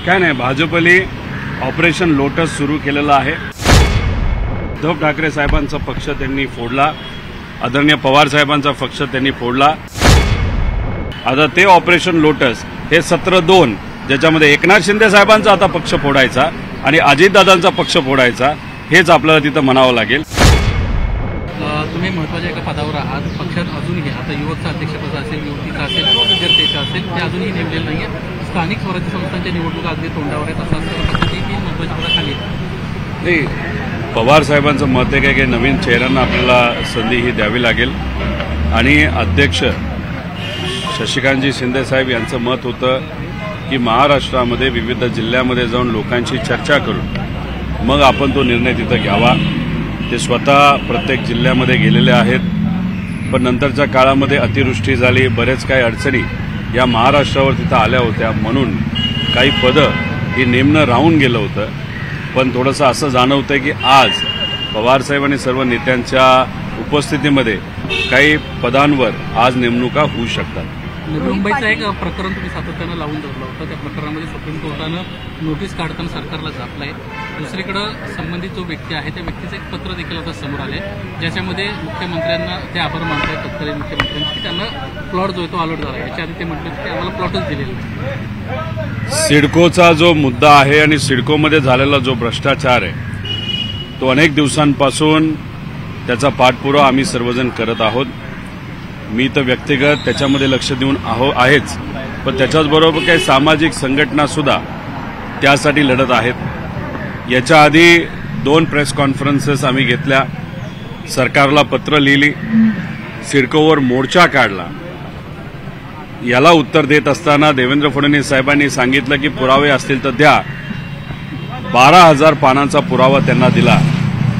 काय नाही, भाजपने ऑपरेशन लोटस सुरू केलेलं आहे। उद्धव ठाकरे साहेबांचा पक्ष त्यांनी फोडला, आदरणीय पवार साहेबांचा पक्ष त्यांनी फोडला। आता ते ऑपरेशन लोटस हे सत्र 2 ज्याच्यामध्ये एकनाथ शिंदे साहेबांचा आता पक्ष फोडायचा आणि अजितदादांचा पक्ष फोडायचा, हेच आपल्याला तिथं म्हणावं लागेल। तुम्ही महत्त्वाच्या एका पदावर आहात, पक्षात अजूनही आता युवकचा अध्यक्षपद असेल, युवतीचा असेल किंवा विद्यार्थ्याचा असेल, ते अजूनही नेमलेलं नाहीये। स्थानिक स्वराज्य संस्थांच्या निवडणुका अगदी तोंडावर आहेत, असं असताना ही महत्त्वाची पदाखाली नाही। पवार साहेबांचं मत आहे की नवीन चेहऱ्यांना आपल्याला संधी ही द्यावी लागेल आणि अध्यक्ष शशिकांतजी शिंदे साहेब यांचं मत होतं की महाराष्ट्रामध्ये विविध जिल्ह्यामध्ये जाऊन लोकांशी चर्चा करून मग आपण तो निर्णय तिथं घ्यावा। ते स्वतः प्रत्येक जिल्ह्यामध्ये गेलेले आहेत, पण नंतरच्या काळामध्ये अतिवृष्टी झाली, बरेच काही अडचणी या महाराष्ट्रावर तिथं आल्या होत्या, म्हणून काही पदं ही नेमणं राहून गेलं होतं। पण थोडंसं असं जाणवतं की आज पवारसाहेब आणि सर्व नेत्यांच्या उपस्थितीमध्ये काही पदांवर आज नेमणुका होऊ शकतात। मुंबईचं एक प्रकरण तुम्ही सातत्यानं लावून धरलं होतं, त्या प्रकरणामध्ये सुप्रीम कोर्टानं नोटीस काढताना सरकारला जापलंय। दुसरीकडे संबंधित जो व्यक्ती आहे त्या व्यक्तीचं एक पत्र देखील आता समोर आले, ज्याच्यामध्ये मुख्यमंत्र्यांना ते आभार मानतात तत्कालीन मुख्यमंत्र्यांचे की त्यांना प्लॉट जो आहे तो अलॉट झाला। याच्या आधी ते म्हटले की आम्हाला प्लॉटच दिलेला नाही। सिडकोचा जो मुद्दा आहे आणि सिडकोमध्ये झालेला जो भ्रष्टाचार आहे तो अनेक दिवसांपासून त्याचा पाठपुरावा आम्ही सर्वजण करत आहोत। मी तर व्यक्तिगत त्याच्यामध्ये लक्ष देऊन आहेच, पण त्याच्याचबरोबर काही सामाजिक संघटना सुद्धा त्यासाठी लढत आहेत। याच्या आधी 2 प्रेस कॉन्फरन्सेस आम्ही घेतल्या, सरकारला पत्र लिहिली, सिडकोवर मोर्चा काढला। याला उत्तर देत असताना देवेंद्र फडणवीस साहेबांनी सांगितलं की पुरावे असतील तर द्या। 12,000 पानांचा पुरावा त्यांना दिला,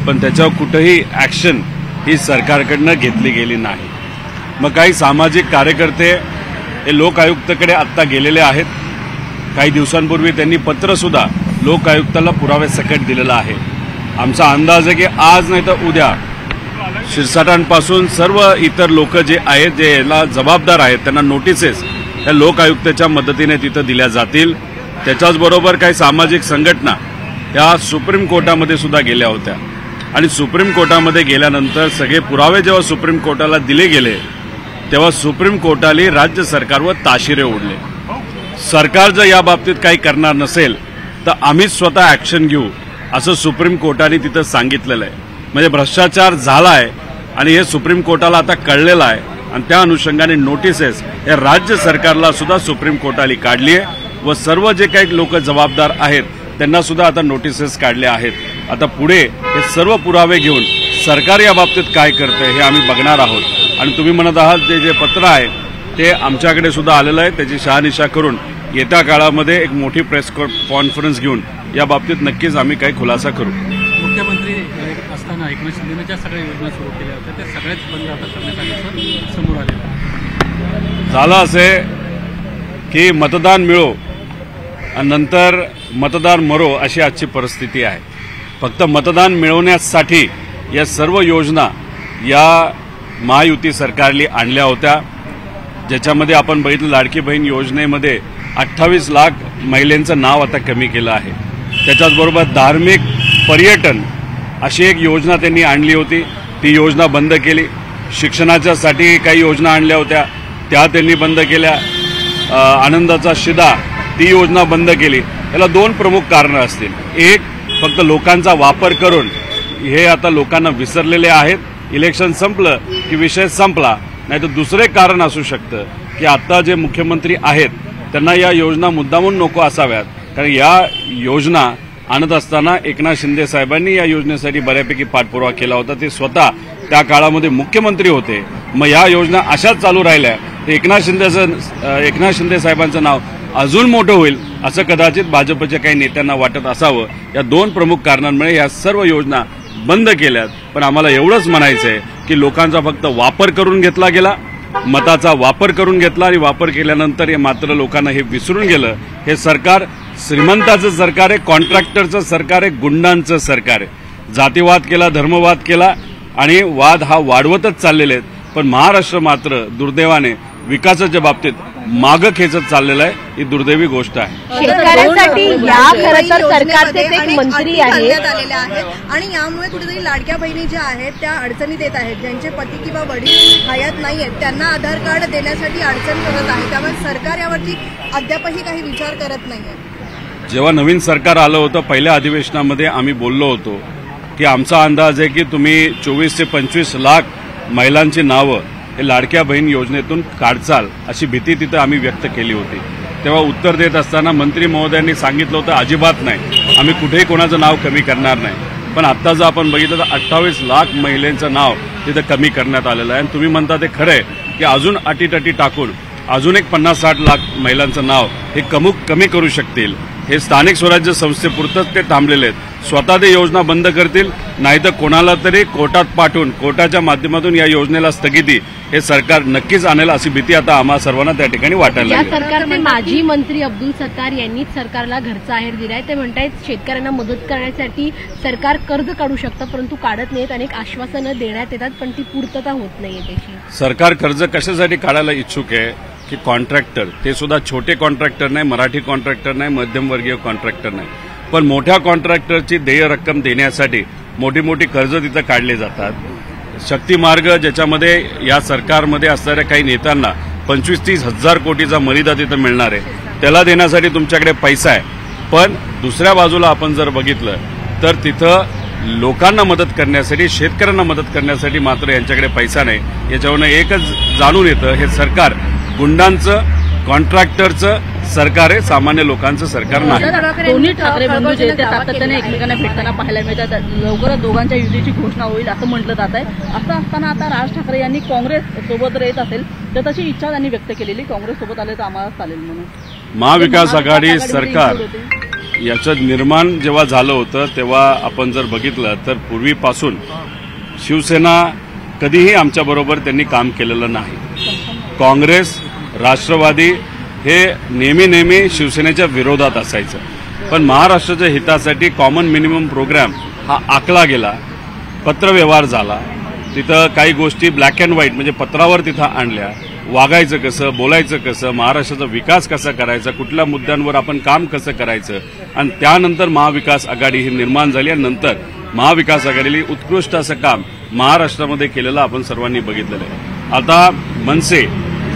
पण त्याच्यावर कुठेही ॲक्शन ही सरकारकडनं घेतली गेली नाही। मग काही सामाजिक कार्यकर्ते हे लोक आयुक्ताकडे आत्ता गेलेले आहेत। काही दिवसांपूर्वी त्यांनी पत्रसुद्धा लोक आयुक्ताला पुराव्यासकट दिलेलं आहे। आमचा अंदाज आहे की आज नाही तर उद्या शिरसाटांपासून सर्व इतर लोक जे आहेत, जे याला जबाबदार आहेत, त्यांना नोटिसेस या लोक आयुक्ताच्या मदतीने तिथं दिल्या जातील। त्याच्याचबरोबर काही सामाजिक संघटना या सुप्रीम कोर्टामध्ये सुद्धा गेल्या होत्या आणि सुप्रीम कोर्टामध्ये गेल्यानंतर सगळे पुरावे जेव्हा सुप्रीम कोर्टाला दिले गेले तेव्हा सुप्रीम कोर्टाने राज्य सरकारवर ताशिरे ओढले। सरकार जर या बाबतीत काही करणार नसेल तर आम्हीच स्वतः ॲक्शन घेऊ असं सुप्रीम कोर्टाने तिथं सांगितलेलं आहे। म्हणजे भ्रष्टाचार झाला आहे आणि हे सुप्रीम कोर्टाला आता कळलेलं आहे आणि त्या अनुषंगाने नोटिसेस हे राज्य सरकारला सुद्धा सुप्रीम कोर्टाने काढली आहे व सर्व जे काही लोक जबाबदार आहेत त्यांना सुद्धा आता नोटिसेस काढल्या आहेत। आता पुढे हे सर्व पुरावे घेऊन सरकार या बाबतीत काय करते हे आम्ही बघणार आहोत। आणि तुम्ही म्हणत आहात ते जे पत्र आहे ते आमच्याकडे सुद्धा आलेलं आहे, त्याची शहानिशा करून येत्या काळामध्ये एक मोठी प्रेस कॉन्फरन्स घेऊन या बाबतीत नक्कीच आम्ही काही खुलासा करू। मुख्यमंत्री असताना एकनाथ शिंदेने ज्या सगळ्या योजना सुरू केल्या होत्या त्या सगळ्याच बंद आता करण्यात आल्याचं समोर आलेलं झालं असे की मतदान मिळो आणि नंतर मतदार मरो अशी आजची परिस्थिती आहे। फक्त मतदान मिळवण्यासाठी या सर्व योजना या महायुती सरकारने आणल्या होत्या, ज्याच्यामध्ये आपण बघितलं लाडकी बहीण योजनेमध्ये 28 लाख महिलांचं नाव आता कमी केलं आहे। त्याच्याचबरोबर धार्मिक पर्यटन अशी एक योजना त्यांनी आणली होती, ती योजना बंद केली। शिक्षणाच्यासाठी काही योजना आणल्या होत्या त्या त्यांनी बंद केल्या। आनंदाचा शिदा ती योजना बंद केली। याला 2 प्रमुख कारणं असतील। एक, फक्त लोकांचा वापर करून हे आता लोकांना विसरलेले आहेत, इलेक्शन संपलं की विषय संपला। नाही तर दुसरे कारण असू शकतं की आता जे मुख्यमंत्री आहेत त्यांना या योजना मुद्दामून नको असाव्यात, कारण या योजना आणत असताना एकनाथ शिंदे साहेबांनी या योजनेसाठी बऱ्यापैकी पाठपुरावा केला होता। ते स्वतः त्या काळामध्ये मुख्यमंत्री होते। मग या योजना अशाच चालू राहिल्या तर एकनाथ शिंदे साहेबांचं नाव अजून मोठं होईल असं कदाचित भाजपच्या काही नेत्यांना वाटत असावं। या 2 प्रमुख कारणांमुळे या सर्व योजना बंद केल्यात। पण आम्हाला एवढंच म्हणायचं आहे की लोकांचा फक्त वापर करून घेतला गेला, मताचा वापर करून घेतला आणि वापर केल्यानंतर हे मात्र लोकांना हे विसरून गेलं। हे सरकार श्रीमंताचं सरकार आहे, कॉन्ट्रॅक्टरचं सरकार आहे, गुंडांचं सरकार आहे। जातीवाद केला, धर्मवाद केला आणि वाद हा वाढवतच चाललेले आहेत। पण महाराष्ट्र मात्र दुर्दैवाने विकासाच्या बाबतीत मागं खेचत चाललेला आहे, ही दुर्दैवी गोष्ट आहे. शेतकऱ्यांसाठी या खरं तर सरकारचे एक मंत्री आहेत आणि यामुळे कुठेतरी लाडक्या बहिणी ज्या आहेत त्या अडचणीत येत आहेत. ज्यांचे पती किंवा वडील हयात नाही आहेत त्यांना आधार कार्ड देण्यासाठी अडचण करत आहे. त्यामुळे सरकार यावरती अद्यापही काही विचार करत नाहीये. जेव्हा नवीन सरकार आलं होतं पहिल्या अधिवेशनामध्ये आम्ही बोललो होतो की आमचा अंदाज आहे की तुम्ही 24 ते 25 लाख महिलांची नावं हे लाडक्या बहीण योजनेतून काढचाल अशी भीती तिथं आम्ही व्यक्त केली होती. तेव्हा उत्तर देत असताना मंत्री महोदयांनी सांगितलं होतं अजिबात नाही, आम्ही कुठेही कोणाचं नाव कमी करणार नाही. पण आता जर आपण बघितलं तर 28 लाख महिलांचं नाव तिथं कमी करण्यात आलेलं आहे. आणि तुम्ही म्हणता ते खरं आहे की अजून अटीतटी टाकून अजून एक 50-60 लाख महिलांचं नाव हे कमी करू शकतील. हे स्थानिक स्वराज्य संस्थेपुरतंच ते थांबलेले आहेत. स्वतः ते योजना बंद करतील, नाहीतर कोणाला तरी कोर्टात पाठवून कोर्टाच्या माध्यमातून या योजनेला स्थगिती हे सरकार नक्कीच आणेल अशी भीती आता आम्हा सर्वांना त्या ठिकाणी वाटायला लागली. या सरकारचे माजी मंत्री अब्दुल सत्तार यांनीच सरकारला घरचा आहेर दिलाय. ते म्हणतायत शेतकऱ्यांना मदत करण्यासाठी सरकार कर्ज काढू शकतं परंतु काढत नाहीत. अनेक आश्वासनं देण्यात येतात पण ती पूर्तता होत नाहीये त्याची. सरकार कर्ज कशासाठी काढायला इच्छुक आहे की कॉन्ट्रॅक्टर, ते सुद्धा छोटे कॉन्ट्रॅक्टर नाही, मराठी कॉन्ट्रॅक्टर नाही, मध्यमवर्गीय कॉन्ट्रॅक्टर नाही, पण मोठ्या कॉन्ट्रॅक्टरची देय रक्कम देण्यासाठी मोठी मोठी कर्ज तिथं काढले जातात. शक्तिमार्ग ज्याच्यामध्ये या सरकारमध्ये असणाऱ्या काही नेत्यांना 25-30 हजार कोटीचा मर्यादा तिथं मिळणार आहे, त्याला देण्यासाठी तुमच्याकडे पैसा आहे. पण दुसऱ्या बाजूला आपण जर बघितलं तर तिथं लोकांना मदत करण्यासाठी, शेतकऱ्यांना मदत करण्यासाठी मात्र यांच्याकडे पैसा नाही. याच्यावरनं एकच जाणून येतं हे सरकार गुंडांचं, कॉन्ट्रॅक्टरचं सरकार आहे, सामान्य लोकांचं सरकार नाही. दोन्ही ठाकरे बंधू जे ते सातत्याने एकमेकांना भेटताना पाहायला मिळतात. लवकरच दोघांच्या युतीची घोषणा होईल असं म्हटलं जात आहे. असं असताना आता राज ठाकरे यांनी काँग्रेस सोबत येत असेल तर तशी इच्छा त्यांनी व्यक्त केलेली, काँग्रेस सोबत आले तर आम्हाला चालेल म्हणून. महाविकास आघाडी सरकार याचं निर्माण जेव्हा झालं होतं तेव्हा आपण जर बघितलं तर पूर्वीपासून शिवसेना कधीही आमच्याबरोबर त्यांनी काम केलेलं नाही. काँग्रेस, राष्ट्रवादी हे नेहमी शिवसेनेच्या विरोधात असायचं. पण महाराष्ट्राच्या हितासाठी कॉमन मिनिमम प्रोग्राम हा आखला गेला, पत्रव्यवहार झाला, तिथं काही गोष्टी ब्लॅक अँड व्हाईट म्हणजे पत्रावर तिथं आणल्या. वागायचं कसं, बोलायचं कसं, महाराष्ट्राचा विकास कसा करायचा, कुठल्या मुद्द्यांवर आपण काम कसं करायचं, आणि त्यानंतर महाविकास आघाडी ही निर्माण झाली. आणि नंतर महाविकास आघाडीने उत्कृष्ट असं काम महाराष्ट्रामध्ये केलेलं आपण सर्वांनी बघितलेलं आहे. आता मनसे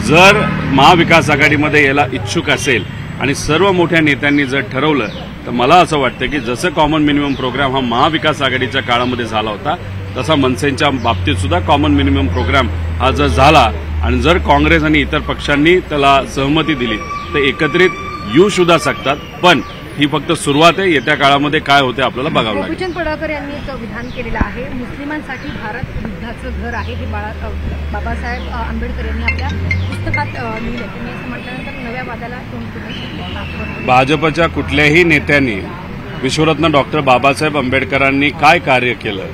जर महाविकास आघाडीमध्ये यायला इच्छुक असेल आणि सर्व मोठ्या नेत्यांनी जर ठरवलं तर मला असं वाटतं की जसं कॉमन मिनिमम प्रोग्राम हा महाविकास आघाडीच्या काळामध्ये झाला होता तसा मनसेच्या बाबतीत सुद्धा कॉमन मिनिमम प्रोग्राम हा जर झाला आणि जर काँग्रेस आणि इतर पक्षांनी त्याला सहमती दिली तर एकत्रित येऊ सुद्धा शकतात. पण ही फक्त सुरुवात आहे. येत्या काळामध्ये काय होते आपल्याला बघावं लागेल. गोपीचंद पडळकर यांनी एक विधान केलेलं आहे, मुस्लिमांसाठी भारत युद्धाचं घर आहे हे बाबासाहेब आंबेडकर यांनी आपल्या पुस्तकात लिहिलं. तुम्ही असं म्हटल्यानंतर नव्या वादाला तोंड. भाजपच्या कुठल्याही नेत्यांनी विश्वरत्न डॉक्टर बाबासाहेब आंबेडकरांनी काय कार्य केलं,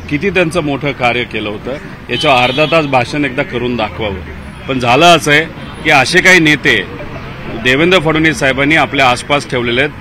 किती त्यांचं मोठं कार्य केलं होतं याच्यावर अर्धा तास भाषण एकदा करून दाखवावं. पण झालं असं आहे की असे काही नेते देवेंद्र फडणवीस साहेबांनी आपल्या आसपास ठेवलेले आहेत,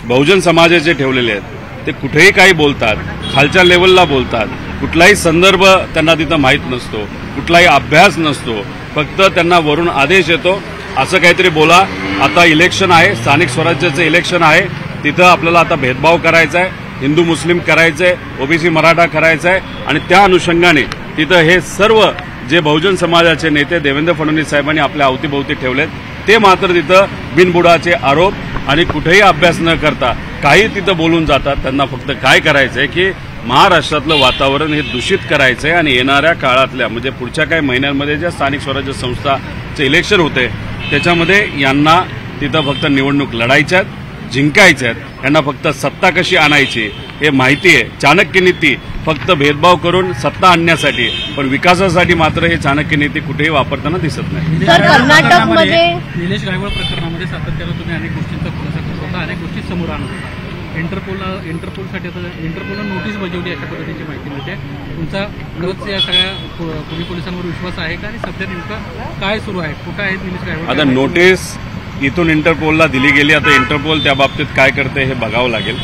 बहुजन समाजाचे ठेवलेले आहेत, ते कुठेही काही बोलतात, खालच्या लेवलला बोलतात, कुठलाही संदर्भ त्यांना तिथं माहीत नसतो, कुठलाही अभ्यास नसतो, फक्त त्यांना वरून आदेश येतो असं काहीतरी बोला. आता इलेक्शन आहे, स्थानिक स्वराज्याचं इलेक्शन आहे, तिथं आपल्याला आता भेदभाव करायचा आहे, हिंदू मुस्लिम करायचं आहे, ओबीसी मराठा करायचं आहे. आणि त्या अनुषंगाने तिथं हे सर्व जे बहुजन समाजाचे नेते देवेंद्र फडणवीस साहेबांनी आपल्या अवतीभोवती ठेवलेत ते मात्र तिथं बिनबुडाचे आरोप आणि कुठेही अभ्यास न करता काही तिथं बोलून जातात. त्यांना फक्त काय करायचंय की महाराष्ट्रातलं वातावरण हे दूषित करायचंय आणि येणाऱ्या काळातल्या म्हणजे पुढच्या काही महिन्यांमध्ये ज्या स्थानिक स्वराज्य संस्थाचे इलेक्शन होते त्याच्यामध्ये यांना तिथं फक्त निवडणूक लढायच्या आहेत, जिंकायच्या आहेत. यांना फक्त सत्ता कशी आणायची हे माहिती आहे. चाणक्य नीती फक्त भेदभाव करून सत्ता आणण्यासाठी, पण विकासासाठी मात्र हे चाणक्य नीती कुठेही वापरताना दिसत नाही. कर्नाटकमध्ये निलेश गायवळ प्रकरणामध्ये सातत्यानं तुम्ही अनेक गोष्टींचा खुलासा करत होता, अनेक गोष्टी समोर आणत होता. इंटरपोलसाठी आता इंटरपोलनं नोटीस बजावली अशा पद्धतीची माहिती मिळते. तुमचा खरंच या सगळ्या पुणे पोलिसांवर विश्वास आहे का आणि सध्या नेमकं काय सुरू आहे, कुठं आहेत निलेश गायवळ? आता नोटीस इथून इंटरपोलला दिली गेली. आता इंटरपोल त्या बाबतीत काय करते हे बघावं लागेल.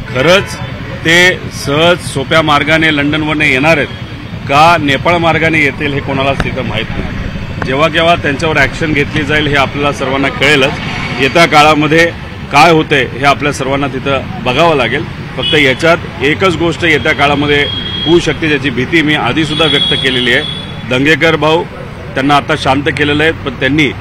खरंच ते सहज सोप्या मार्गाने लंडनवरनं येणार आहेत का नेपाळ मार्गाने येतील हे कोणालाच तिथं माहीत नाही. जेव्हा केव्हा त्यांच्यावर ॲक्शन घेतली जाईल हे आपल्याला सर्वांना कळेलच. येत्या काळामध्ये काय होते हे आपल्या सर्वांना तिथं बघावं लागेल. फक्त याच्यात एकच गोष्ट येत्या काळामध्ये होऊ शकते ज्याची भीती मी आधीसुद्धा व्यक्त केलेली आहे. दंगेकर भाऊ त्यांना आता शांत केलेलं आहे, पण त्यांनी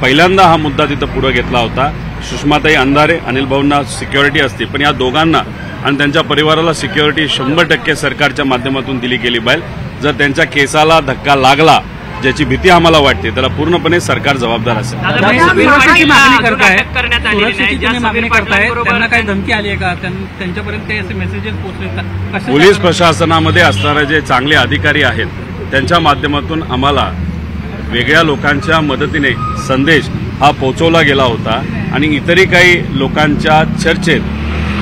पहिल्यांदा हा मुद्दा तिथं पुढे घेतला होता. सुषमाताई अंधारे, अनिल भाऊंना सिक्युरिटी असते, पण या दोघांना आणि त्यांच्या परिवाराला सिक्युरिटी 100% सरकारच्या माध्यमातून दिली गेली पाहिजे. जर त्यांच्या केसाला धक्का लागला ज्याची भीती आम्हाला वाटते त्याला पूर्णपणे सरकार जबाबदार असेल. सुरक्षेची मागणी करताय, त्यांना काही धमकी आली आहे का? त्यांच्यापर्यंत काही असे मेसेजेस पोहोचले? पोलीस प्रशासनामध्ये असणारे जे चांगले अधिकारी आहेत त्यांच्या माध्यमातून आम्हाला वेगळ्या लोकांच्या मदतीने संदेश हा पोहोचवला गेला होता आणि इतरही काही लोकांच्या चर्चेत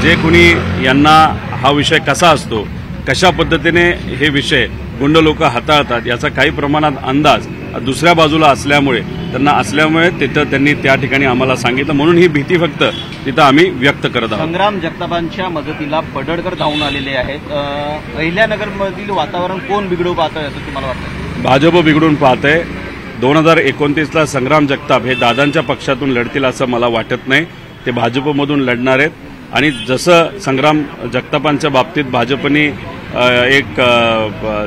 जे कुणी यांना हा विषय कसा असतो, कशा पद्धतीने हे विषय गुंड लोक हाताळतात याचा काही प्रमाणात अंदाज दुसऱ्या बाजूला असल्यामुळे तिथं त्यांनी त्या ठिकाणी आम्हाला सांगितलं, म्हणून ही भीती फक्त तिथं आम्ही व्यक्त करत आहोत. संग्राम जगतापांच्या मदतीला पडळकर धावून आलेले आहेत. अहिल्यानगरमधील वातावरण कोण बिघडू पाहतंय असं तुम्हाला वाटतं? भाजप बिघडून पाहतंय. 2029ला संग्राम जगताप हे दादांच्या पक्षातून लढतील असं मला वाटत नाही. ते भाजपमधून लढणार आहेत आणि जसं संग्राम जगतापांच्या बाबतीत भाजपने एक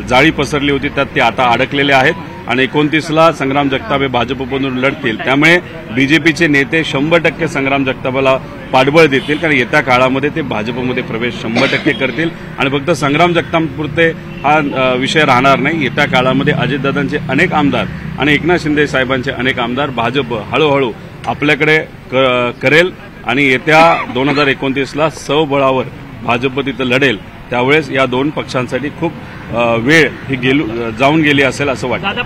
जाळी पसरली होती त्यात ते आता अडकलेले आहेत आणि 29ला संग्राम जगताप हे भाजपमधून लढतील. त्यामुळे बीजेपीचे नेते 100% संग्राम जगतापाला पाठबळ देतील, कारण येत्या काळामध्ये ते भाजपमध्ये प्रवेश 100% करतील आणि फक्त संग्राम जगतापपुरते हा विषय राहणार नाही. येत्या काळामध्ये अजितदादांचे अनेक आमदार आणि एकनाथ शिंदे साहेबांचे अनेक आमदार भाजप हळूहळू आपल्याकडे करेल आणि येत्या 2029ला सबळावर भाजप तिथं लढेल. त्यावेळेस या दोन पक्षांसाठी खूप वेळ ही जाऊन गेली असेल असं वाटतं.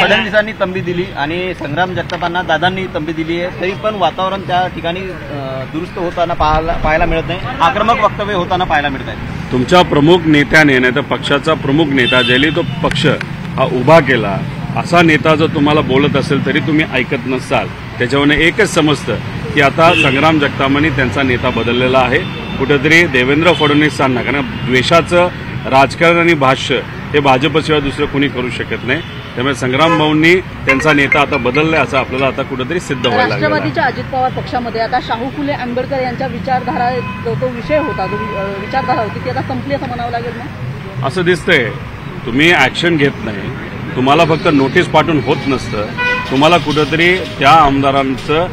फडणवीसांनी तंबी दिली आणि संग्राम जगतापांना दादांनी तंबी दिली आहे, तरी पण वातावरण त्या ठिकाणी दुरुस्त होताना पाहायला मिळत नाही. आक्रमक वक्तव्य होताना पाहायला मिळत आहे. तुमच्या प्रमुख नेत्याने नाही तर पक्षाचा प्रमुख नेता ज्याने तो पक्ष हा उभा केला असा नेता जर तुम्हाला बोलत असेल तरी तुम्ही ऐकत नसाल. त्याच्यावरून एकच समजतं की आता संग्राम जगतापांनी त्यांचा नेता बदललेला आहे. कुठेतरी देवेंद्र फडणवीसांना, कारण द्वेषाचं राजकारण आणि भाष्य हे भाजपशिवाय दुसरं कोणी करू शकत नाही. त्यामुळे संग्राम भाऊंनी त्यांचा नेता आता बदललाय असं आपल्याला आता कुठेतरी सिद्ध व्हायला लागलं. राष्ट्रवादीच्या अजित पवार पक्षामध्ये आता शाहू फुले आंबेडकर यांच्या विचारधारा जो विषय होता, जो विचारधारा होती ती आता संपली असं म्हणावं लागेल ना? असं दिसतंय. तुम्ही ॲक्शन घेत नाही, तुम्हाला फक्त नोटीस पाठवून होत नसतं. तुम्हाला कुठेतरी त्या आमदारांचं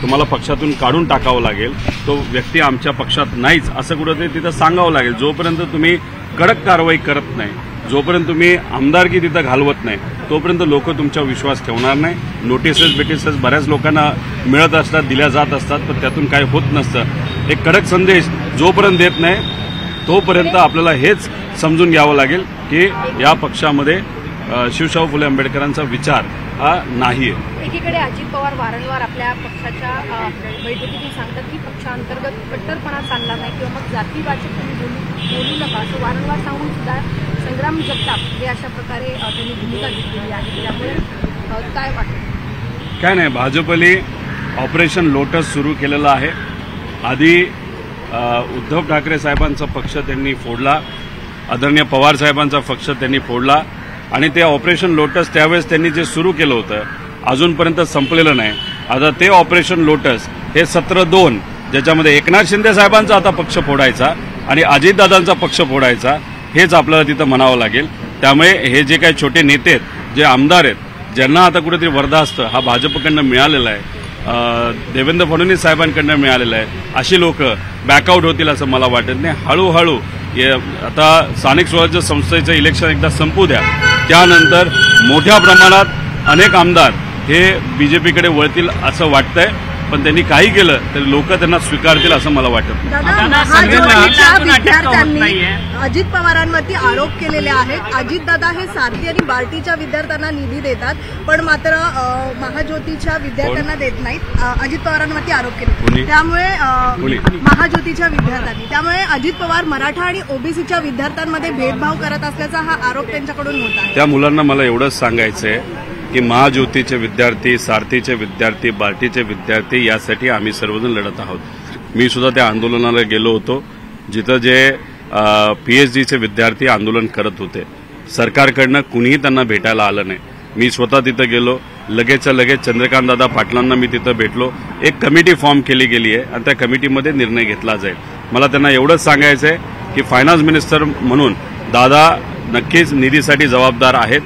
तुम्हाला पक्षातून काढून टाकावं लागेल. तो व्यक्ती आमच्या पक्षात नाहीच असं कुठेतरी तिथं सांगावं लागेल. जोपर्यंत तुम्ही कडक कारवाई करत नाही, जोपर्यंत तुम्ही आमदारकी तिथं घालवत नाही, तोपर्यंत लोक तुमच्यावर विश्वास ठेवणार नाही. नोटिसेस बऱ्याच लोकांना मिळत असतात, दिल्या जात असतात, पण त्यातून काही होत नसतं. एक कडक संदेश जोपर्यंत देत नाही तोपर्यंत आपल्याला हेच समजून घ्यावं लागेल की या पक्षामध्ये शिवशाहू फुले आंबेडकरांचा विचार हा नाही आहे. एकीकडे अजित पवार वारंवार आपल्या पक्षाच्या बैठकीतून सांगतात की पक्षांतर्गत कट्टरपणा चालला नाही किंवा मग जातीवाचक तुम्ही बोलू नका असं वारंवार सांगून सुद्धा संग्राम जगताप हे अशा प्रकारे त्यांनी भूमिका घेतलेली आहे. त्यामुळे काय वाटतं? काय नाही, भाजपने ऑपरेशन लोटस सुरू केलेलं आहे. आधी उद्धव ठाकरे साहेबांचा पक्ष त्यांनी फोडला, आदरणीय पवार साहेबांचा पक्ष त्यांनी फोडला आणि ते ऑपरेशन लोटस त्यावेळेस त्यांनी जे सुरू केलं होतं अजूनपर्यंत संपलेलं नाही. आता ते ऑपरेशन लोटस हे सत्र 2 ज्याच्यामध्ये एकनाथ शिंदे साहेबांचा आता पक्ष फोडायचा आणि अजितदादांचा पक्ष फोडायचा हेच आपल्याला तिथं म्हणावं लागेल. त्यामुळे हे जे काही छोटे नेते आहेत, जे आमदार आहेत, ज्यांना आता कुठेतरी वरदास्त हा भाजपकडनं मिळालेला आहे, देवेंद्र फडणवीस साहेबांकडनं मिळालेलं आहे, अशी लोक बॅकआउट होतील असं मला वाटत नाही. हळूहळू आता स्थानिक स्वराज्य संस्थेचं इलेक्शन एकदा संपू द्या, त्यानंतर मोठ्या प्रमाणात अनेक आमदार हे बीजेपीकडे वळतील असं वाटतंय. पण त्यांनी काही केलं तरी लोक त्यांना स्वीकारतील असं मला वाटत विद्यार्थ्यांनी अजित पवारांवरती आरोप केलेले आहेत. अजितदादा हे सारथी आणि बार्टीच्या विद्यार्थ्यांना निधी देतात, पण मात्र महाज्योतीच्या विद्यार्थ्यांना देत नाहीत. अजित पवारांवरती आरोप केले, त्यामुळे महाज्योतीच्या विद्यार्थ्यांनी, त्यामुळे अजित पवार मराठा आणि ओबीसीच्या विद्यार्थ्यांमध्ये भेदभाव करत असल्याचा हा आरोप त्यांच्याकडून होता. त्या मुलांना मला एवढंच सांगायचंय की महाज्योतीचे विद्यार्थी, सारथीचे विद्यार्थी, बार्टीचे विद्यार्थी यासाठी आम्ही सर्वजण लढत आहोत. मी सुद्धा त्या आंदोलनाला गेलो होतो जिथं जे PhDचे विद्यार्थी आंदोलन करत होते. सरकारकडनं कुणीही त्यांना भेटायला आलं नाही. मी स्वतः तिथं गेलो, लगेचच्या लगेच चंद्रकांतदादा पाटलांना मी तिथं भेटलो. एक कमिटी फॉर्म केली गेली आहे आणि त्या कमिटीमध्ये निर्णय घेतला जाईल. मला त्यांना एवढंच सांगायचं आहे की फायनान्स मिनिस्टर म्हणून दादा नक्कीच निधीसाठी जबाबदार आहेत.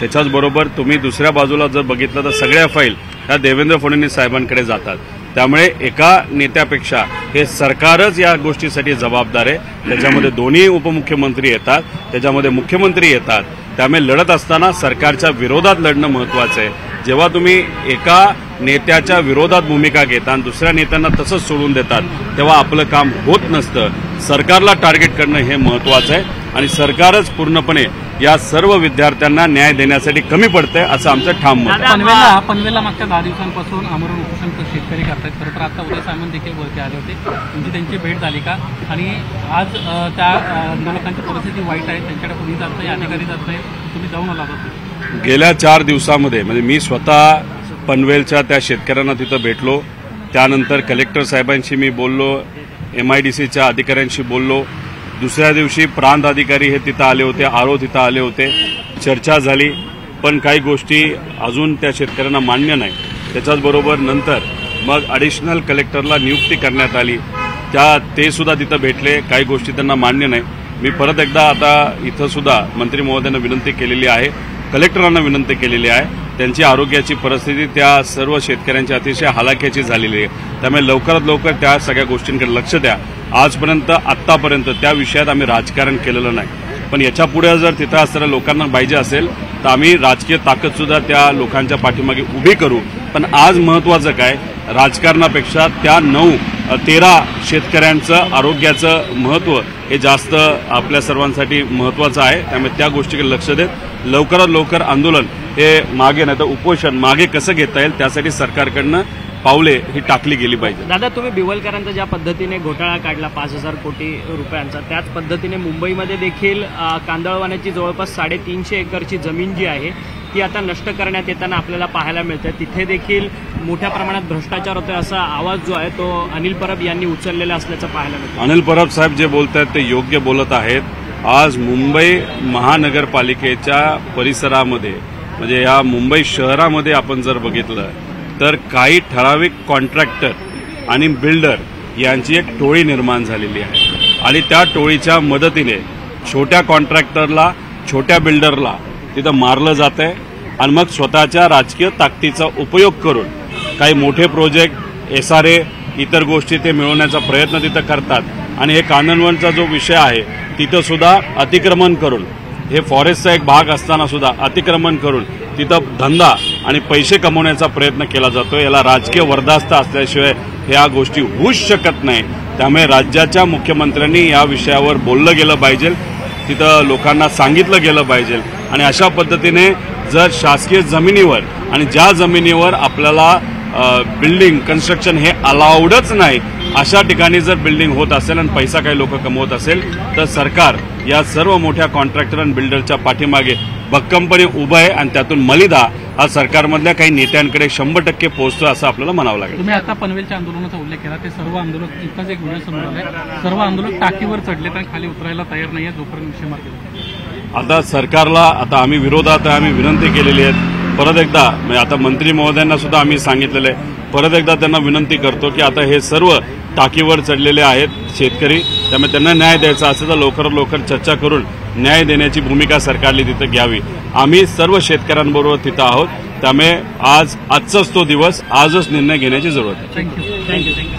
त्याच्याचबरोबर तुम्ही दुसऱ्या बाजूला जर बघितलं तर सगळ्या फाईल ह्या देवेंद्र फडणवीस साहेबांकडे जातात. त्यामुळे एका नेत्यापेक्षा हे सरकारच या गोष्टीसाठी जबाबदार आहे. त्याच्यामध्ये दोन्ही उपमुख्यमंत्री येतात, त्याच्यामध्ये मुख्यमंत्री येतात. त्यामुळे लढत असताना सरकारच्या विरोधात लढणं महत्त्वाचं आहे. जेव्हा तुम्ही एका नेत्याच्या विरोधात भूमिका घेता आणि दुसऱ्या नेत्यांना तसंच सोडून देतात तेव्हा आपलं काम होत नसतं. सरकारला टार्गेट करणं हे महत्त्वाचं आहे आणि सरकारच पूर्णपणे या सर्व विद्यार्थ्यांना न्याय देण्यासाठी कमी पडतंय असं आमचं ठाम मत आहे. पनवेलला मागच्या 10 दिवसांपासून आमरण उपोषण शेतकरी करतायत. खरं तर आता उदय सामंत देखील वरती आले होते, तुमची त्यांची भेट झाली का? आणि आज त्या आंदोलकांची परिस्थिती वाईट आहे, त्यांच्याकडे कोणी जात नाही, अधिकारी जात नाही, तुम्ही जाऊन आला होता. गेल्या 4 दिवसामध्ये म्हणजे मी स्वतः पनवेलच्या त्या शेतकऱ्यांना तिथं भेटलो. त्यानंतर कलेक्टर साहेबांशी मी बोललो, MIDCच्या अधिकाऱ्यांशी बोललो. दुसऱ्या दिवशी प्रांत अधिकारी हे तिथं आले होते, आरो तिथं आले होते, चर्चा झाली. पण काही गोष्टी अजून त्या शेतकऱ्यांना मान्य नाही. त्याच्याचबरोबर नंतर मग ॲडिशनल कलेक्टरला नियुक्ती करण्यात आली, ते सुद्धा तिथं भेटले. काही गोष्टी त्यांना मान्य नाही. मी परत एकदा आता इथं सुद्धा मंत्री महोदयांना विनंती केलेली आहे, कलेक्टरांना विनंती केलेली आहे. त्यांची आरोग्याची परिस्थिती त्या सर्व शेतकऱ्यांची अतिशय हालाख्याची झालेली आहे. त्यामुळे लवकरात लवकर त्या सगळ्या गोष्टींकडे लक्ष द्या. आजपर्यंत आत्तापर्यंत त्या विषयात आम्ही राजकारण केलेलं नाही, पण याच्या पुढे जर तिथं असणाऱ्या लोकांना पाहिजे असेल तर आम्ही राजकीय ताकदसुद्धा त्या लोकांच्या पाठीमागे उभी करू. पण आज महत्त्वाचं काय, राजकारणापेक्षा त्या 9-13 शेतकऱ्यांचं आरोग्याचं महत्त्व हे जास्त आपल्या सर्वांसाठी महत्त्वाचं आहे. त्यामुळे त्या गोष्टीकडे लक्ष देत लवकरात लवकर आंदोलन हे मागे नाही तर उपोषण मागे कसं घेता येईल त्यासाठी सरकारकडनं पावले ही टाकली गेली पाहिजे. दादा, तुम्ही बिवलकरांचा ज्या पद्धतीने घोटाळा काढला 5,000 कोटी रुपयांचा, त्याच पद्धतीने मुंबईमध्ये देखील कांदळवाण्याची जवळपास 350 एकरची जमीन जी आहे ती आता नष्ट करण्यात येताना आपल्याला पाहायला मिळते. तिथे देखील मोठ्या प्रमाणात भ्रष्टाचार होतोय असा आवाज जो आहे तो अनिल परब यांनी उचललेला असल्याचं पाहायला मिळतं. अनिल परब साहेब जे बोलत आहेत ते योग्य बोलत आहेत. आज मुंबई महानगरपालिकेच्या परिसरामध्ये म्हणजे या मुंबई शहरामध्ये आपण जर बघितलं तर काही ठराविक कॉन्ट्रॅक्टर आणि बिल्डर यांची एक टोळी निर्माण झालेली आहे आणि त्या टोळीच्या मदतीने छोट्या कॉन्ट्रॅक्टरला, छोट्या बिल्डरला तिथं मारलं जात आहे आणि मग स्वतःच्या राजकीय ताकदीचा उपयोग करून काही मोठे प्रोजेक्ट, SRA, इतर गोष्टी ते मिळवण्याचा प्रयत्न तिथं करतात. आणि हे काननवनचा जो विषय आहे तिथं सुद्धा अतिक्रमण करून, हे फॉरेस्टचा एक भाग असताना सुद्धा अतिक्रमण करून तिथं धंदा आणि पैसे कमवण्याचा प्रयत्न केला जातो. याला राजकीय वर्धास्त असल्याशिवाय ह्या गोष्टी होऊच शकत नाही. त्यामुळे राज्याच्या मुख्यमंत्र्यांनी या विषयावर बोललं गेलं पाहिजे, तिथं लोकांना सांगितलं गेलं पाहिजे. आणि अशा पद्धतीने जर शासकीय जमिनीवर आणि ज्या जमिनीवर आपल्याला बिल्डिंग कन्स्ट्रक्शन हे अलाउडच नाही अशा ठिकाणी जर बिल्डिंग होत असेल आणि पैसा काही लोक कमवत असेल तर सरकार या सर्व मोठ्या कॉन्ट्रॅक्टर आणि बिल्डरच्या पाठीमागे भक्कमपणे उभं आहे आणि त्यातून मलिदा हा सरकारमधल्या काही नेत्यांकडे 100% पोहोचतो असं आपल्याला म्हणावं लागेल. तुम्ही आता पनवेलच्या आंदोलनाचा उल्लेख केला, ते सर्व आंदोलक इतकाच एक व्हिडिओ समोर आलाय, सर्व आंदोलक टाकीवर चढले आणि खाली उतरायला तयार नाहीये जोपर्यंत विषय मार्ग. आता सरकारला आता आम्ही विरोधात आम्ही विनंती केलेली आहे. परत एकदा म्हणजे आता मंत्री महोदयांना सुद्धा आम्ही सांगितलेलं आहे, परत एकदा त्यांना विनंती करतो की आता हे सर्व टाकीवर चढलेले आहेत शेतकरी, त्यामुळे त्यांना न्याय द्यायचा असेल तर लवकरात लवकर चर्चा करून न्याय देण्याची भूमिका सरकारने तिथं घ्यावी. आम्ही सर्व शेतकऱ्यांबरोबर तिथं आहोत. त्यामुळे आजचाच तो दिवस, आजच निर्णय घेण्याची जरूरत आहे. थँक्यू.